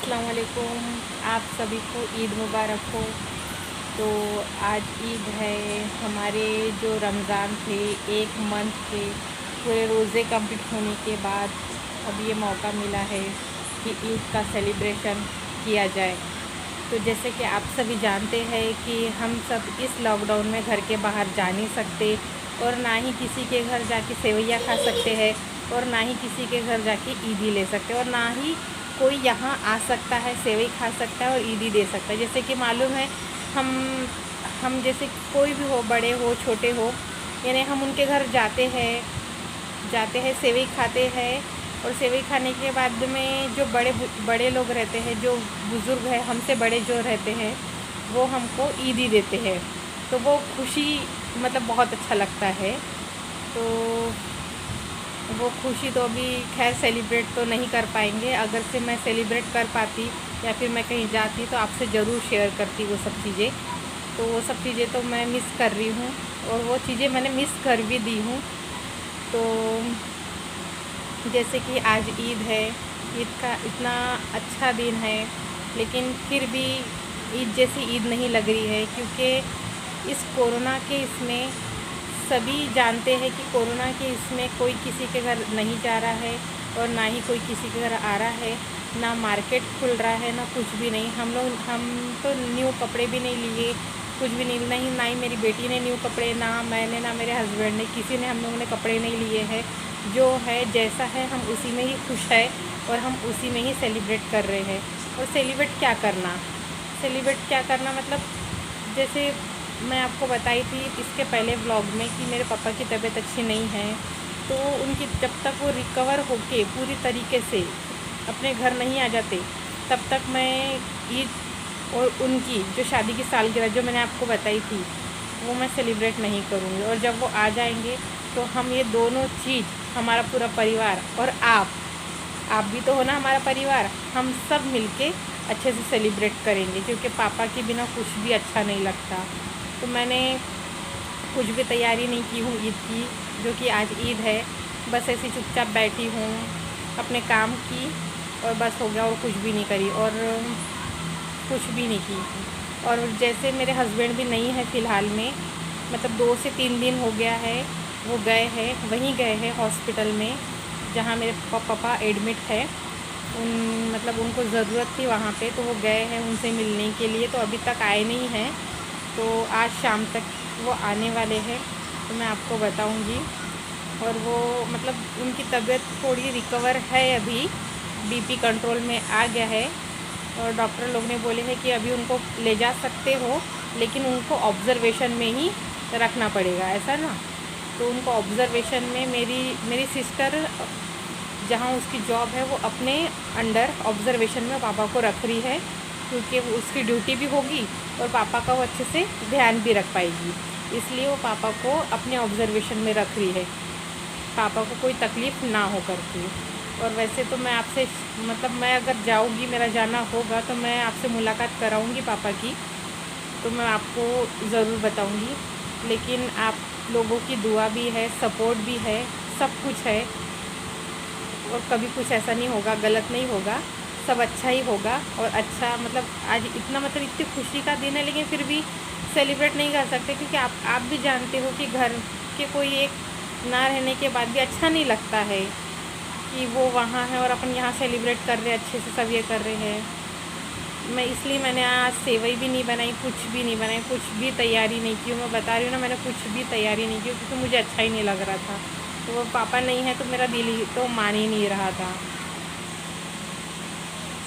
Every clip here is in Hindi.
अस्सलाम वालेकुम। आप सभी को ईद मुबारक हो। तो आज ईद है। हमारे जो रमज़ान थे, एक मंथ के पूरे रोज़े कंप्लीट होने के बाद अब ये मौका मिला है कि ईद का सेलिब्रेशन किया जाए। तो जैसे कि आप सभी जानते हैं कि हम सब इस लॉकडाउन में घर के बाहर जा नहीं सकते और ना ही किसी के घर जाके सेवइयाँ खा सकते हैं और ना ही किसी के घर जाके ईदी ले सकते हैं और ना ही कोई यहाँ आ सकता है, सेवई खा सकता है और ईदी दे सकता है। जैसे कि मालूम है हम हम जैसे कोई भी हो, बड़े हो छोटे हो, यानी हम उनके घर जाते हैं सेवई खाते हैं और सेवई खाने के बाद में जो बड़े बड़े लोग रहते हैं, जो बुज़ुर्ग हैं, हमसे बड़े जो रहते हैं, वो हमको ईदी देते हैं। तो वो खुशी मतलब बहुत अच्छा लगता है। तो वो खुशी तो अभी खैर सेलिब्रेट तो नहीं कर पाएंगे। अगर से मैं सेलिब्रेट कर पाती या फिर मैं कहीं जाती तो आपसे ज़रूर शेयर करती वो सब चीज़ें। तो वो सब चीज़ें तो मैं मिस कर रही हूँ और वो चीज़ें मैंने मिस कर भी दी हूँ। तो जैसे कि आज ईद है, ईद का इतना अच्छा दिन है, लेकिन फिर भी ईद जैसी ईद नहीं लग रही है, क्योंकि इस कोरोना के इसमें सभी जानते हैं कि कोरोना के इसमें कोई किसी के घर नहीं जा रहा है और ना ही कोई किसी के घर आ रहा है, ना मार्केट खुल रहा है, ना कुछ भी नहीं। हम तो न्यू कपड़े भी नहीं लिए, कुछ भी नहीं, ना ही मेरी बेटी ने न्यू कपड़े, ना मैंने, ना मेरे हस्बैंड ने, किसी ने, हम लोगों ने कपड़े नहीं लिए हैं। जो है जैसा है हम उसी में ही खुश है और हम उसी में ही सेलिब्रेट कर रहे हैं। और सेलिब्रेट क्या करना मतलब, जैसे मैं आपको बताई थी इसके पहले व्लॉग में कि मेरे पापा की तबीयत अच्छी नहीं है, तो उनकी जब तक वो रिकवर होके पूरी तरीके से अपने घर नहीं आ जाते, तब तक मैं ईद और उनकी जो शादी की सालगिरह जो मैंने आपको बताई थी वो मैं सेलिब्रेट नहीं करूँगी। और जब वो आ जाएंगे तो हम ये दोनों चीज़, हमारा पूरा परिवार और आप भी तो हो ना हमारा परिवार, हम सब मिलके अच्छे से सेलिब्रेट करेंगे, क्योंकि पापा के बिना कुछ भी अच्छा नहीं लगता। तो मैंने कुछ भी तैयारी नहीं की हूँ ईद की, जो कि आज ईद है। बस ऐसी चुपचाप बैठी हूँ, अपने काम की और बस हो गया, और कुछ भी नहीं करी और कुछ भी नहीं की। और जैसे मेरे हस्बैंड भी नहीं है फ़िलहाल में, मतलब 2 से 3 दिन हो गया है, वो वहीं गए हैं हॉस्पिटल में जहाँ मेरे पापा एडमिट है। मतलब उनको ज़रूरत थी वहाँ पे, तो वो गए हैं उनसे मिलने के लिए, तो अभी तक आए नहीं हैं। तो आज शाम तक वो आने वाले हैं, तो मैं आपको बताऊंगी। और वो मतलब उनकी तबीयत थोड़ी रिकवर है अभी, बीपी कंट्रोल में आ गया है और डॉक्टर लोग ने बोले हैं कि अभी उनको ले जा सकते हो, लेकिन उनको ऑब्ज़र्वेशन में ही रखना पड़ेगा, ऐसा ना। तो उनको ऑब्ज़र्वेशन में मेरी सिस्टर जहाँ उसकी जॉब है, वो अपने अंडर ऑब्ज़र्वेशन में पापा को रख रही है, क्योंकि वो उसकी ड्यूटी भी होगी और पापा का वो अच्छे से ध्यान भी रख पाएगी। इसलिए वो पापा को अपने ऑब्ज़र्वेशन में रख रही है, पापा को कोई तकलीफ़ ना हो करके। और वैसे तो मैं आपसे मतलब मैं अगर जाऊँगी, मेरा जाना होगा, तो मैं आपसे मुलाकात कराऊँगी पापा की, तो मैं आपको ज़रूर बताऊँगी। लेकिन आप लोगों की दुआ भी है, सपोर्ट भी है, सब कुछ है, और कभी कुछ ऐसा नहीं होगा, गलत नहीं होगा, सब अच्छा ही होगा। और अच्छा मतलब आज इतना मतलब इतनी खुशी का दिन है, लेकिन फिर भी सेलिब्रेट नहीं कर सकते, क्योंकि आप भी जानते हो कि घर के कोई एक ना रहने के बाद भी अच्छा नहीं लगता है कि वो वहाँ है और अपन यहाँ सेलिब्रेट कर रहे हैं, अच्छे से सब ये कर रहे हैं। मैंने आज सेवई भी नहीं बनाई, कुछ भी नहीं बनाई, कुछ भी तैयारी नहीं की। मैं बता रही हूँ ना, मैंने कुछ भी तैयारी नहीं की, क्योंकि मुझे अच्छा ही नहीं लग रहा था। तो वो पापा नहीं है तो मेरा दिल ही तो मान ही नहीं रहा था।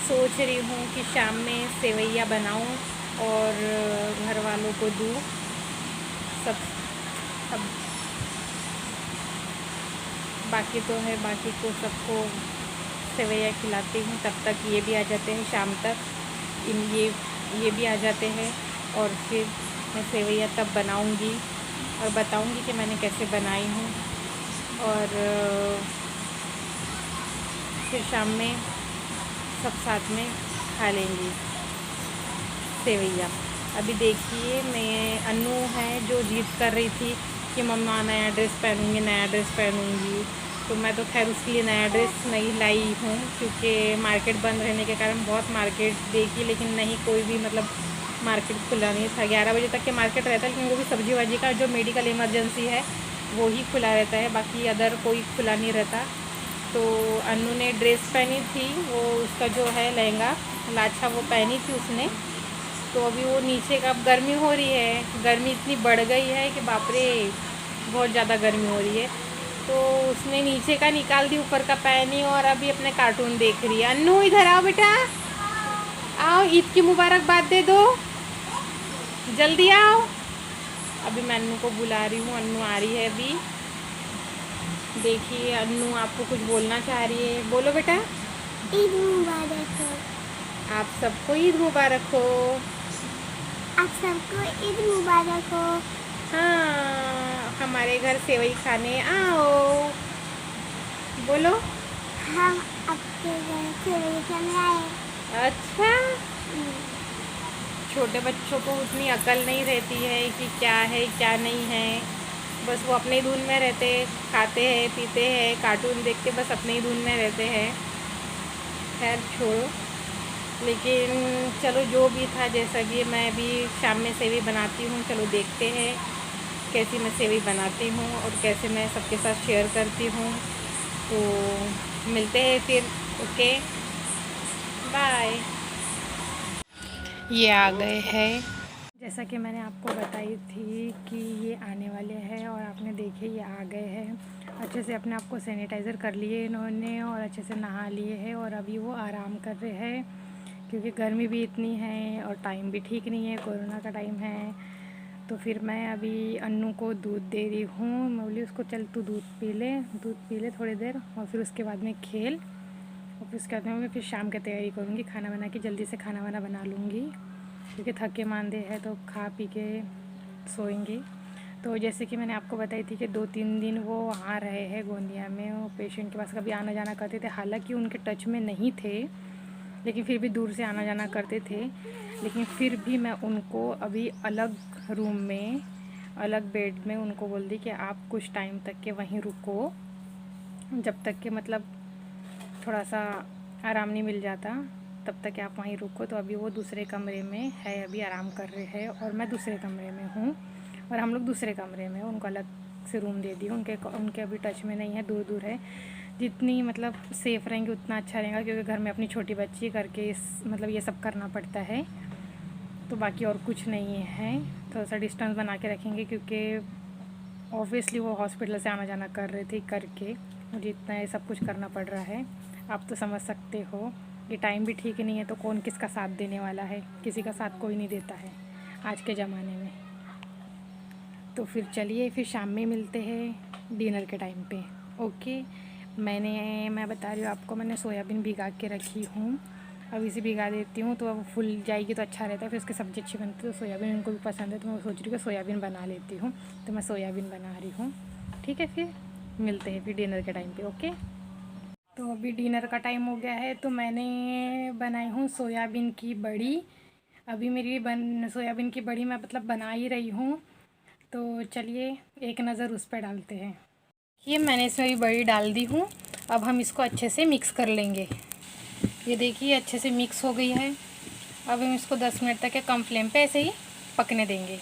सोच रही हूँ कि शाम में सेवइयाँ बनाऊँ और घर वालों को दूँ। सब सब बाकी तो है, बाकी को सबको सेवइयाँ खिलाती हूँ। तब तक ये भी आ जाते हैं, शाम तक ये भी आ जाते हैं, और फिर मैं सेवइयाँ तब बनाऊँगी और बताऊँगी कि मैंने कैसे बनाई हूँ। और फिर शाम में सब साथ में खा लेंगी सेवइयाँ। अभी देखिए, मैं अन्नू है जो ज़िद कर रही थी कि मम्मा नया ड्रेस पहनूँगी, नया ड्रेस पहनूँगी। तो मैं तो खैर उसके लिए नया ड्रेस नहीं लाई हूँ, क्योंकि मार्केट बंद रहने के कारण बहुत मार्केट देखी, लेकिन नहीं कोई भी मतलब मार्केट खुला नहीं था। 11 बजे तक के मार्केट रहता है, लेकिन वो भी सब्जी वाजी का जो मेडिकल इमरजेंसी है वो ही खुला रहता है, बाकी अदर कोई खुला नहीं रहता। तो अन्नू ने ड्रेस पहनी थी, वो उसका जो है लहंगा लाछा वो पहनी थी उसने। तो अभी वो नीचे का, अब गर्मी हो रही है, गर्मी इतनी बढ़ गई है कि बाप रे बहुत ज़्यादा गर्मी हो रही है। तो उसने नीचे का निकाल दी, ऊपर का पहनी और अभी अपने कार्टून देख रही है। अन्नू इधर आओ बेटा, आओ, ईद की मुबारकबाद दे दो, जल्दी आओ। अभी मैं अन्नू को बुला रही हूँ, अन्नू आ रही है अभी। देखिए अन्नू आपको कुछ बोलना चाह रही है, बोलो बेटा। ईद मुबारक हो। आप सबको ईद मुबारक हो। आप सबको ईद मुबारक हो। हाँ, हमारे घर सेवई खाने आओ, बोलो। हम आपके घर सेवई खाने आए। अच्छा, छोटे बच्चों को उतनी अकल नहीं रहती है कि क्या है क्या नहीं है, बस वो अपने ही धुन में रहते, खाते हैं पीते हैं कार्टून देख के, बस अपने ही धुन में रहते हैं। खैर छोड़ो, लेकिन चलो जो भी था, जैसा कि मैं भी शाम में सेवई बनाती हूँ, चलो देखते हैं कैसी मैं सेवई बनाती हूँ और कैसे मैं सबके साथ शेयर करती हूँ। तो मिलते हैं फिर, ओके बाय। ये आ गए हैं, जैसा कि मैंने आपको बताई थी कि ये आने वाले हैं और आपने देखे ये आ गए हैं। अच्छे से अपने आप को सैनिटाइज़र कर लिए इन्होंने और अच्छे से नहा लिए हैं और अभी वो आराम कर रहे हैं, क्योंकि गर्मी भी इतनी है और टाइम भी ठीक नहीं है, कोरोना का टाइम है। तो फिर मैं अभी अन्नू को दूध दे रही हूँ, मैं बोली उसको चल तू दूध पी ले थोड़ी देर, और फिर उसके बाद में खेल, और फिर उसके बाद में मैं फिर शाम की तैयारी करूँगी, खाना बना के जल्दी से खाना वाना बना लूँगी, क्योंकि थके मांदे हैं तो खा पी के सोएंगे। तो जैसे कि मैंने आपको बताई थी कि 2-3 दिन वो आ रहे हैं गोंदिया में, वो पेशेंट के पास कभी आना जाना करते थे, हालांकि उनके टच में नहीं थे, लेकिन फिर भी दूर से आना जाना करते थे। लेकिन फिर भी मैं उनको अभी अलग रूम में, अलग बेड में उनको बोल दी कि आप कुछ टाइम तक के वहीं रुको, जब तक कि मतलब थोड़ा सा आराम नहीं मिल जाता तब तक आप वहीं रुको। तो अभी वो दूसरे कमरे में है, अभी आराम कर रहे हैं और मैं दूसरे कमरे में हूँ, और हम लोग दूसरे कमरे में, उनको अलग से रूम दे दी। उनके अभी टच में नहीं है, दूर दूर है। जितनी मतलब सेफ़ रहेंगे उतना अच्छा रहेगा, क्योंकि घर में अपनी छोटी बच्ची करके मतलब ये सब करना पड़ता है। तो बाकी और कुछ नहीं है, थोड़ा सा डिस्टेंस बना के रखेंगे, क्योंकि ऑब्वियसली वो हॉस्पिटल से आना जाना कर रहे थे करके, मुझे इतना ये सब कुछ करना पड़ रहा है। आप तो समझ सकते हो, ये टाइम भी ठीक नहीं है, तो कौन किसका साथ देने वाला है, किसी का साथ कोई नहीं देता है आज के ज़माने में। तो फिर चलिए, फिर शाम में मिलते हैं डिनर के टाइम पे, ओके। मैं बता रही हूँ आपको, मैंने सोयाबीन भिगा के रखी हूँ, अब इसे भिगा देती हूँ तो अब फूल जाएगी तो अच्छा रहता है, फिर उसकी सब्ज़ी अच्छी बनती है। तो सोयाबीन उनको भी पसंद है, तो मैं सोच रही हूँ कि सोयाबीन बना लेती हूँ, तो मैं सोयाबीन बना रही हूँ, ठीक है। फिर मिलते हैं फिर डिनर के टाइम पे, ओके। तो अभी डिनर का टाइम हो गया है, तो मैंने बनाई हूँ सोयाबीन की बड़ी। अभी मेरी सोयाबीन की बड़ी मैं मतलब बना ही रही हूँ, तो चलिए एक नज़र उस पर डालते हैं। ये मैंने इसमें भी बड़ी डाल दी हूँ, अब हम इसको अच्छे से मिक्स कर लेंगे। ये देखिए अच्छे से मिक्स हो गई है। अब हम इसको 10 मिनट तक कम फ्लेम पे ऐसे ही पकने देंगे।